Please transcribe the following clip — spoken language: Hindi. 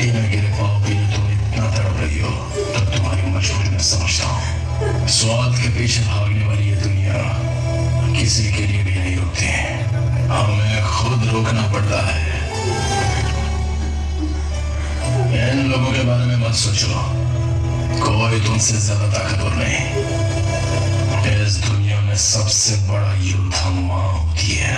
मिट्टी में गिरे पाँव के लिए तुम इतना तड़प रही हो तो तुम्हारी मजबूरी में समझता हूँ। स्वाद के पीछे भागने वाली ये दुनिया किसी के लिए भी नहीं रुकती, हमें खुद रोकना पड़ता है। इन लोगों के बारे में मत सोचो, कोई तुमसे ज्यादा ताकतवर नहीं। इस दुनिया में सबसे बड़ा युद्ध माँ होती है।